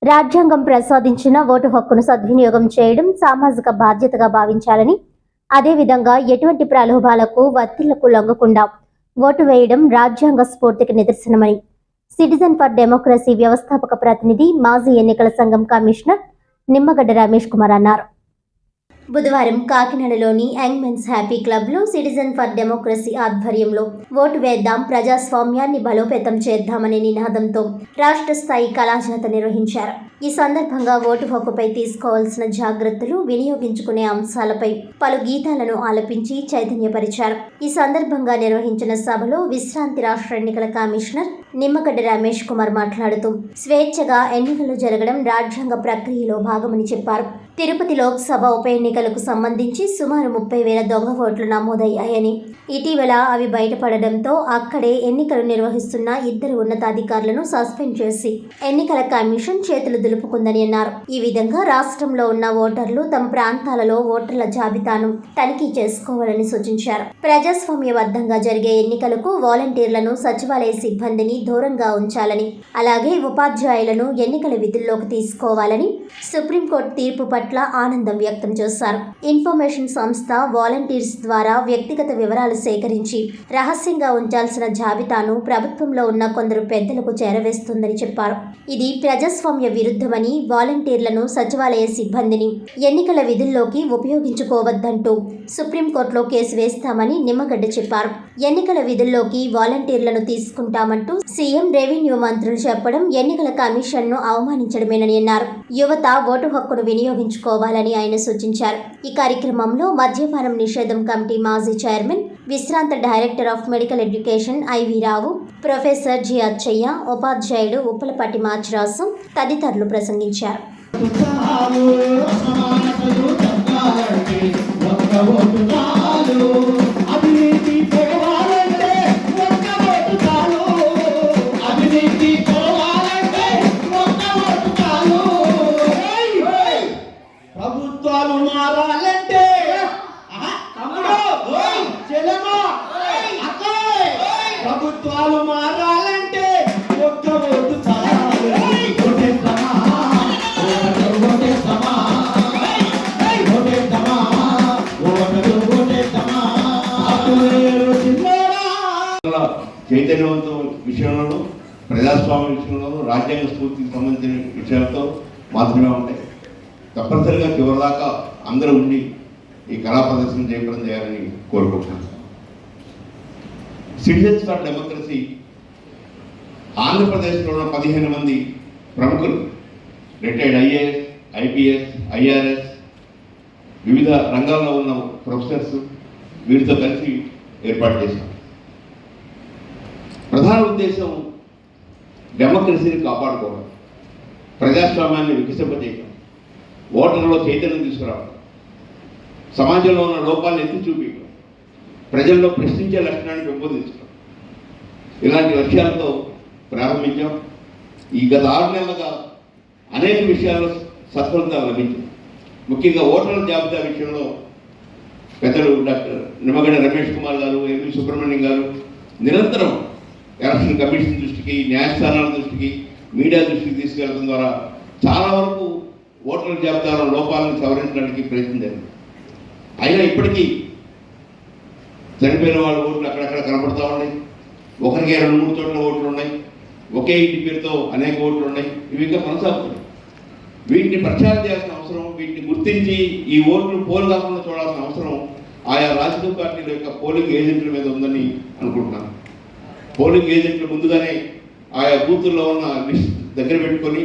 రాజ్యాంగం ప్రసాదించిన ఓటు హక్కును సద్వినియోగం చేయడం సామాజిక బాధ్యతగా భావించాలని, అదేవిధంగా ఎటువంటి ప్రలోభాలకు ఒత్తిళ్లకు లొంగకుండా ఓటు వేయడం రాజ్యాంగ స్ఫూర్తికి నిదర్శనమని సిటిజన్ ఫర్ డెమోక్రసీ వ్యవస్థాపక ప్రతినిధి, మాజీ ఎన్నికల సంఘం కమిషనర్ నిమ్మగడ్డ రమేష్ కుమార్ అన్నారు. బుధవారం కాకినాడలోని యంగ్ మెన్స్ హ్యాపీ క్లబ్లో సిటిజన్ ఫర్ డెమోక్రసీ ఆధ్వర్యంలో ఓటు వేద్దాం, ప్రజాస్వామ్యాన్ని బలోపేతం చేద్దామనే నినాదంతో రాష్ట్ర స్థాయి కళాజాత నిర్వహించారు. ఈ సందర్భంగా ఓటు హక్కుపై తీసుకోవాల్సిన జాగ్రత్తలు, వినియోగించుకునే అంశాలపై పలు గీతాలను ఆలపించి చైతన్యపరిచారు. ఈ సందర్భంగా నిర్వహించిన సభలో విశ్రాంతి రాష్ట్ర ఎన్నికల కమిషనర్ నిమ్మగడ్డ రమేష్ కుమార్ మాట్లాడుతూ స్వేచ్ఛగా ఎన్నికలు జరగడం రాజ్యాంగ ప్రక్రియలో భాగమని చెప్పారు. తిరుపతి లోక్సభ ఉప ఎన్నికలకు సంబంధించి సుమారు 30,000 దొంగ ఓట్లు నమోదయ్యాయని, ఇటీవల అవి బయటపడడంతో అక్కడే ఎన్నికలు నిర్వహిస్తున్న 2 ఉన్నతాధికారులను సస్పెండ్ చేసి ఎన్నికల కమిషన్ చేతులు దులుపుకుందని అన్నారు. ఈ విధంగా రాష్ట్రంలో ఉన్న ఓటర్లు తమ ప్రాంతాలలో ఓటర్ల జాబితాను తనిఖీ చేసుకోవాలని సూచించారు. ప్రజాస్వామ్యబద్ధంగా జరిగే ఎన్నికలకు వాలంటీర్లను, సచివాలయ సిబ్బందిని దూరంగా ఉంచాలని, అలాగే ఉపాధ్యాయులను ఎన్నికల విధుల్లోకి తీసుకోవాలని సుప్రీంకోర్టు తీర్పు పట్ల ఆనందం వ్యక్తం చేశారు. ఇన్ఫర్మేషన్ సంస్థ వాలంటీర్స్ ద్వారా వ్యక్తిగత వివరాలు సేకరించి రహస్యంగా ఉంచాల్సిన జాబితాను ప్రభుత్వంలో ఉన్న కొందరు పెద్దలకు చేరవేస్తుందని చెప్పారు. ఇది ప్రజాస్వామ్య విరుద్ధమని, వాలంటీర్లను, సచివాలయ సిబ్బందిని ఎన్నికల విధుల్లోకి ఉపయోగించుకోవద్దంటూ సుప్రీంకోర్టులో కేసు వేస్తామని నిమ్మగడ్డ చెప్పారు. ఎన్నికల విధుల్లోకి వాలంటీర్లను తీసుకుంటామంటూ సీఎం, రెవెన్యూ మంత్రులు చెప్పడం ఎన్నికల కమిషన్ను అవమానించడమేనని అన్నారు. యువత ఓటు హక్కును వినియోగించుకోవాలని ఆయన సూచించారు. ఈ కార్యక్రమంలో మద్యపానం నిషేధం కమిటీ మాజీ చైర్మన్, విశ్రాంత director of medical education IV Rao, professor G Achaiah, ఉపాధ్యాయుడు ఉప్పలపాటి మాచిరాసం తదితరులు ప్రసంగించారు. ప్రభుత్వాలు మారాలంటే ప్రభుత్వాలు మారాలంటే ఒక్క ఓటు చాలు. చైతన్యవంతం విషయంలోనూ, ప్రజాస్వామ్య విషయంలోనూ, రాజ్యాంగ స్ఫూర్తికి సంబంధించిన విషయాలతో మాత్రమే ఉంటాయి. తప్పనిసరిగా చివరిదాకా అందరూ ఉండి ఈ కళా ప్రదర్శన జయప్రదం చేయాలని కోరుకుంటున్నాను. సిటిజన్స్ ఫర్ డెమోక్రసీ ఆంధ్రప్రదేశ్లో ఉన్న 15 మంది ప్రముఖులు, రిటైర్డ్ ఐఏఎస్, ఐపీఎస్, ఐఆర్ఎస్, వివిధ రంగాల్లో ఉన్న ప్రొఫెసర్స్, వీరితో కలిసి ఏర్పాటు చేశాం. ప్రధాన ఉద్దేశం డెమోక్రసీని కాపాడుకోవడం, ప్రజాస్వామ్యాన్ని వికసింపజేయడం, ఓటర్లలో చైతన్యం తీసుకురావడం, సమాజంలో ఉన్న లోపాలను ఎత్తి చూపించడం, ప్రజల్లో ప్రశ్నించే లక్షణాన్ని పెంపొందించడం, ఇలాంటి లక్ష్యాలతో ప్రారంభించాం. ఈ గత 6 నెలలుగా అనేక విషయాల్లో సత్ఫలితాలు లభించాయి. ముఖ్యంగా ఓటర్ల జాబితా విషయంలో పెద్దలు డాక్టర్ నిమ్మగడ్డ రమేష్ కుమార్ గారు, ఎంవి సుబ్రహ్మణ్యం గారు నిరంతరం ఎలక్షన్ కమిషన్ దృష్టికి, న్యాయస్థానాల దృష్టికి, మీడియా దృష్టికి తీసుకెళ్లడం ద్వారా చాలా వరకు ఓటర్ల జాబితాలో లోపాలను సవరించడానికి ప్రయత్నం జరిగింది. అయినా ఇప్పటికీ చనిపోయిన వాళ్ళ ఓట్లు అక్కడక్కడ కనపడతా ఉన్నాయి. ఒకరికి 2-3 చోట్ల ఓట్లు ఉన్నాయి. ఒకే ఇంటి పేరుతో అనేక ఓట్లు ఉన్నాయి. ఇవి ఇంకా కొనసాగుతున్నాయి. వీటిని ప్రచారం చేయాల్సిన అవసరం, వీటిని గుర్తించి ఈ ఓట్లు పోలు కాకుండా చూడాల్సిన అవసరం ఆయా రాజకీయ పార్టీల యొక్క పోలింగ్ ఏజెంట్ల మీద ఉందని అనుకుంటున్నాను. పోలింగ్ ఏజెంట్లు ముందుగానే ఆయా బూతుల్లో ఉన్న లిస్ట్ దగ్గర పెట్టుకొని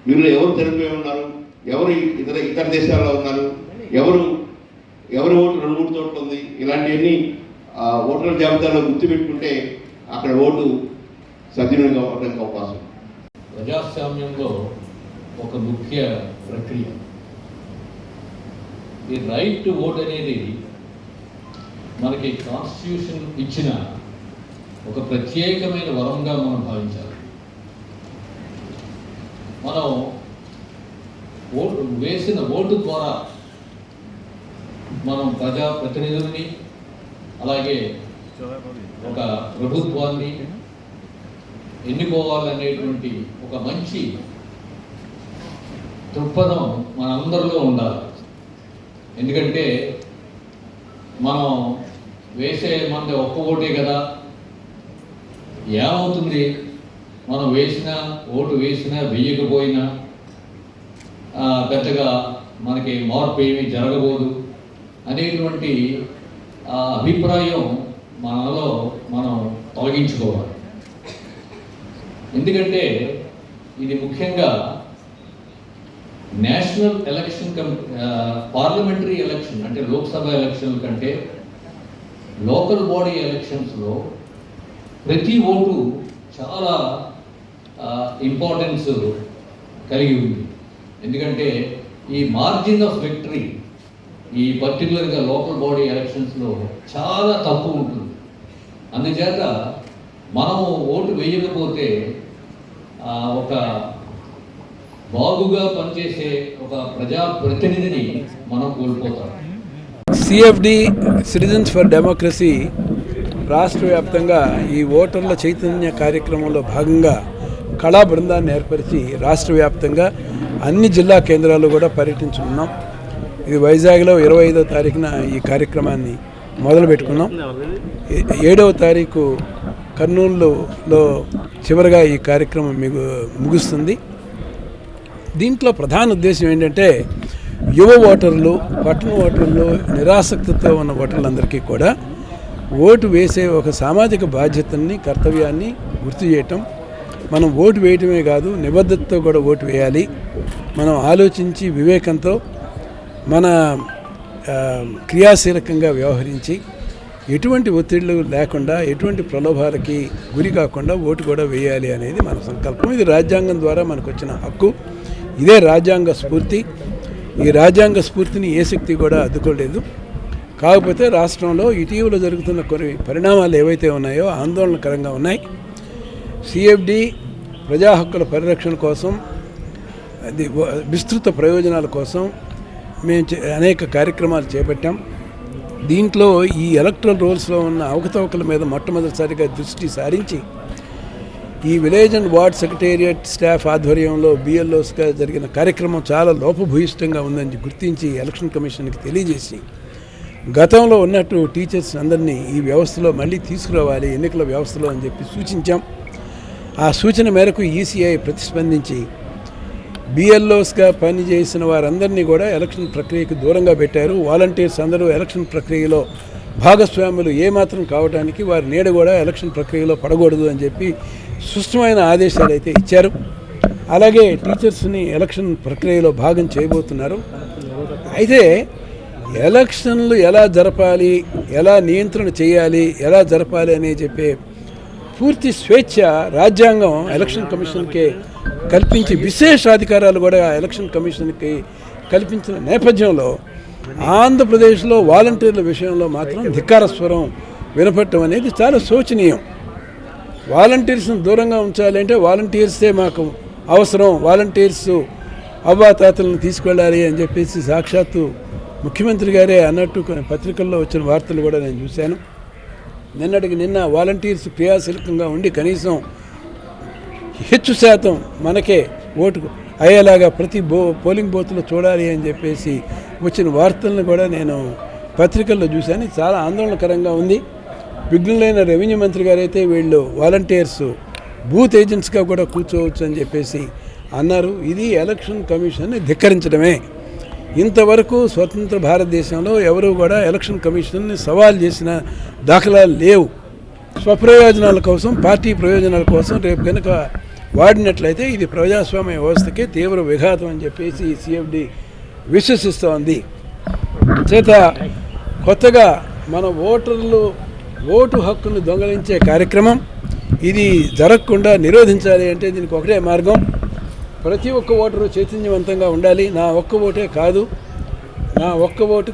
వీళ్ళు ఎవరు చనిపోయి ఉన్నారు, ఎవరు ఇతర దేశాల్లో ఉన్నారు, ఎవరి ఓటు 2-3 చోట్ల ఉంది, ఇలాంటివన్నీ ఓటర్ల జాబితాలో గుర్తుపెట్టుకుంటే అక్కడ ఓటు సద్వినియోగం అవ్వడానికి అవకాశం. ప్రజాస్వామ్యంలో ఒక ముఖ్య ప్రక్రియ ఈ రైట్ టు ఓట్ అనేది మనకి కాన్స్టిట్యూషన్ ఇచ్చిన ఒక ప్రత్యేకమైన వరంగా మనం భావించాలి. మనం వేసిన ఓటు ద్వారా మనం ప్రజాప్రతినిధుల్ని, అలాగే ఒక ప్రభుత్వాన్ని ఎన్నుకోవాలనేటువంటి ఒక మంచి దృక్పథం మనందరిలో ఉండాలి. ఎందుకంటే మనం వేసే మనది ఒక్క ఓటే కదా, ఏమవుతుంది మనం ఓటు వేసినా వెయ్యకపోయినా పెద్దగా మనకి మార్పు ఏమీ జరగబోదు అనేటువంటి అభిప్రాయం మనలో మనం తొలగించుకోవాలి. ఎందుకంటే ఇది ముఖ్యంగా నేషనల్ ఎలక్షన్ పార్లమెంటరీ ఎలక్షన్ అంటే లోక్సభ ఎలక్షన్ కంటే లోకల్ బాడీ ఎలక్షన్స్లో ప్రతి ఓటు చాలా ఇంపార్టెన్స్ కలిగి ఉంది. ఎందుకంటే ఈ మార్జిన్ ఆఫ్ విక్టరీ ఈ పర్టికులర్గా లోకల్ బాడీ ఎలక్షన్స్లో చాలా తక్కువ ఉంటుంది. అందుచేత మనము ఓటు వేయకపోతే ఒక బాగుగా పనిచేసే ఒక ప్రజాప్రతినిధిని మనం కోల్పోతాం. సిఎఫ్డి సిటిజన్స్ ఫర్ డెమోక్రసీ రాష్ట్ర వ్యాప్తంగా ఈ ఓటర్ల చైతన్య కార్యక్రమంలో భాగంగా కళా బృందాన్ని ఏర్పరిచి రాష్ట్ర వ్యాప్తంగా అన్ని జిల్లా కేంద్రాల్లో కూడా పర్యటించుకున్నాం. ఇది వైజాగ్లో 25వ తారీఖున ఈ కార్యక్రమాన్ని మొదలుపెట్టుకున్నాం. 7వ తారీఖు కర్నూలులో చివరిగా ఈ కార్యక్రమం ముగుస్తుంది. దీంట్లో ప్రధాన ఉద్దేశం ఏంటంటే యువ ఓటర్లు, పట్టణ ఓటర్లు, నిరాసక్తితో ఉన్న ఓటర్లందరికీ కూడా ఓటు వేసే ఒక సామాజిక బాధ్యతని, కర్తవ్యాన్ని గుర్తు చేయటం. మనం ఓటు వేయటమే కాదు, నిబద్ధతతో కూడా ఓటు వేయాలి. మనం ఆలోచించి వివేకంతో మన క్రియాశీలకంగా వ్యవహరించి ఎటువంటి ఒత్తిళ్లు లేకుండా, ఎటువంటి ప్రలోభాలకి గురి కాకుండా ఓటు కూడా వేయాలి అనేది మన సంకల్పం. ఇది రాజ్యాంగం ద్వారా మనకు వచ్చిన హక్కు. ఇదే రాజ్యాంగ స్ఫూర్తి. ఈ రాజ్యాంగ స్ఫూర్తిని ఏ శక్తి కూడా అడ్డుకోలేదు. కాకపోతే రాష్ట్రంలో ఇటీవల జరుగుతున్న కొన్ని పరిణామాలు ఏవైతే ఉన్నాయో ఆందోళనకరంగా ఉన్నాయి. సిఎఫ్డి ప్రజా హక్కుల పరిరక్షణ కోసం, అది విస్తృత ప్రయోజనాల కోసం మేము అనేక కార్యక్రమాలు చేపట్టాం. దీంట్లో ఈ ఎలక్ట్రల్ రోల్స్లో ఉన్న అవకతవకల మీద మొట్టమొదటిసారిగా దృష్టి సారించి ఈ village and ward secretariat staff ఆధ్వర్యంలో బిఎల్ఓస్గా జరిగిన కార్యక్రమం చాలా లోపభూయిష్టంగా ఉందని గుర్తించి ఎలక్షన్ కమిషన్కి తెలియజేసి గతంలో ఉన్నట్టు టీచర్స్ అందరినీ ఈ వ్యవస్థలో మళ్ళీ తీసుకురావాలి ఎన్నికల వ్యవస్థలో అని చెప్పి సూచించాం. ఆ సూచన మేరకు ఈసీఐ ప్రతిస్పందించి బిఎల్ఓస్గా పనిచేసిన వారందరినీ కూడా ఎలక్షన్ ప్రక్రియకు దూరంగా పెట్టారు. వాలంటీర్స్ అందరూ ఎలక్షన్ ప్రక్రియలో భాగస్వాములు ఏమాత్రం కావడానికి వారి నీడ కూడా ఎలక్షన్ ప్రక్రియలో పడకూడదు అని చెప్పి స్పష్టమైన ఆదేశాలు అయితే ఇచ్చారు. అలాగే టీచర్స్ని ఎలక్షన్ ప్రక్రియలో భాగం చేయబోతున్నారు. అయితే ఎలక్షన్లు ఎలా జరపాలి, ఎలా నియంత్రణ చేయాలి, ఎలా జరపాలి అని చెప్పే పూర్తి స్వేచ్ఛ రాజ్యాంగం ఎలక్షన్ కమిషన్కే కల్పించి విశేషాధికారాలు కూడా ఎలక్షన్ కమిషన్కి కల్పించిన నేపథ్యంలో ఆంధ్రప్రదేశ్లో వాలంటీర్ల విషయంలో మాత్రం ధిక్కార స్వరం వినపడటం అనేది చాలా శోచనీయం. వాలంటీర్స్ని దూరంగా ఉంచాలంటే వాలంటీర్సే మాకు అవసరం, వాలంటీర్స్ అవ్వాతాతలను తీసుకెళ్ళాలి అని చెప్పేసి సాక్షాత్తు ముఖ్యమంత్రి గారే అన్నట్టు కొన్ని పత్రికల్లో వచ్చిన వార్తలు కూడా నేను చూశాను. నిన్నటికి నిన్న వాలంటీర్స్ క్రియాశీలకంగా ఉండి కనీసం హెచ్చు శాతం మనకే ఓటు అయ్యేలాగా ప్రతి పోలింగ్ బూత్లో చూడాలి అని చెప్పేసి వచ్చిన వార్తలను కూడా నేను పత్రికల్లో చూశాను. చాలా ఆందోళనకరంగా ఉంది. విఘ్నులైన రెవెన్యూ మంత్రి గారు అయితే వీళ్ళు వాలంటీర్స్ బూత్ ఏజెంట్స్గా కూడా కూర్చోవచ్చు అని చెప్పేసి అన్నారు. ఇది ఎలక్షన్ కమిషన్ని ధిక్కరించడమే. ఇంతవరకు స్వతంత్ర భారతదేశంలో ఎవరు కూడా ఎలక్షన్ కమిషన్ని సవాల్ చేసిన దాఖలాలు లేవు. స్వప్రయోజనాల కోసం, పార్టీ ప్రయోజనాల కోసం రేపు కనుక వాడినట్లయితే ఇది ప్రజాస్వామ్య వ్యవస్థకే తీవ్ర విఘాతం అని చెప్పేసి సిఎఫ్డి విశ్వసిస్తోంది. చేత కొత్తగా మన ఓటర్లు ఓటు హక్కును దొంగలించే కార్యక్రమం ఇది జరగకుండా నిరోధించాలి అంటే దీనికి ఒకటే మార్గం. ప్రతి ఒక్క ఓటరు చైతన్యవంతంగా ఉండాలి. నా ఒక్క ఓటే కాదు, నా ఒక్క ఓటు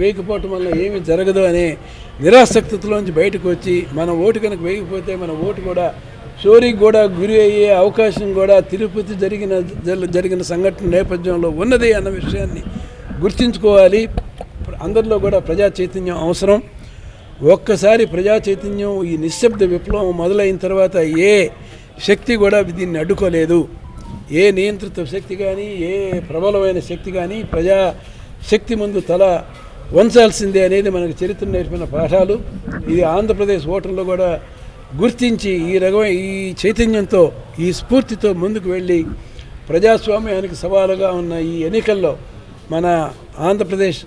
వేయకపోవటం వల్ల ఏమీ జరగదు అనే నిరాసక్తిలోంచి బయటకు వచ్చి మన ఓటు కనుక వేయకపోతే మన ఓటు కూడా చోరీకి కూడా గురి అయ్యే అవకాశం కూడా తిరుపతి జరిగిన సంఘటన నేపథ్యంలో ఉన్నది అన్న విషయాన్ని గుర్తుంచుకోవాలి. అందరిలో కూడా ప్రజా చైతన్యం అవసరం. ఒక్కసారి ప్రజా చైతన్యం, ఈ నిశ్శబ్ద విప్లవం మొదలైన తర్వాత ఏ శక్తి కూడా దీన్ని అడ్డుకోలేదు. ఏ నియంత్రిత శక్తి కానీ ఏ ప్రబలమైన శక్తి కానీ ప్రజాశక్తి ముందు తల వంచాల్సిందే అనేది మనకు చరిత్ర నేర్పిన పాఠాలు. ఇది ఆంధ్రప్రదేశ్ ఓటర్లు కూడా గుర్తించి ఈ చైతన్యంతో ఈ స్ఫూర్తితో ముందుకు వెళ్ళి ప్రజాస్వామ్యానికి సవాలుగా ఉన్న ఈ ఎన్నికల్లో మన ఆంధ్రప్రదేశ్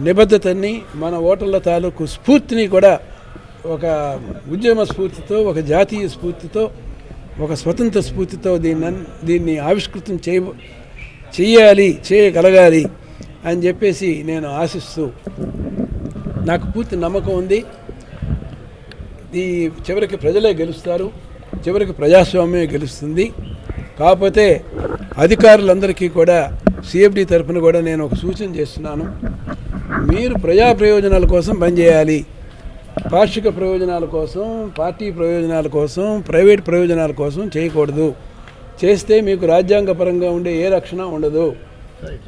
నిబద్ధతని మన ఓటర్ల తాలూకు స్ఫూర్తిని కూడా ఒక ఉద్యమ స్ఫూర్తితో ఒక జాతీయ స్ఫూర్తితో ఒక స్వతంత్ర స్ఫూర్తితో దీన్ని ఆవిష్కృతం చేయగలగాలి అని చెప్పేసి నేను ఆశిస్తూ నాకు పూర్తి నమ్మకం ఉంది. ఈ చివరికి ప్రజలే గెలుస్తారు, చివరికి ప్రజాస్వామ్యమే గెలుస్తుంది. కాకపోతే అధికారులందరికీ కూడా సిఎఫ్డి తరఫున కూడా నేను ఒక సూచన చేస్తున్నాను. మీరు ప్రజా ప్రయోజనాల కోసం పనిచేయాలి. పార్షిక ప్రయోజనాల కోసం, పార్టీ ప్రయోజనాల కోసం, ప్రైవేట్ ప్రయోజనాల కోసం చేయకూడదు. చేస్తే మీకు రాజ్యాంగపరంగా ఉండే ఏ రక్షణ ఉండదు.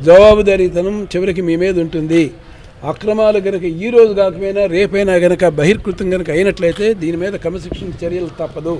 జవాబుదారీతనం చివరికి మీ మీద ఉంటుంది. అక్రమాలు కనుక ఈ రోజు కాకపోయినా రేపైనా కనుక బహిర్కృతం కనుక అయినట్లయితే దీని మీద క్రమశిక్షణ చర్యలు తప్పదు.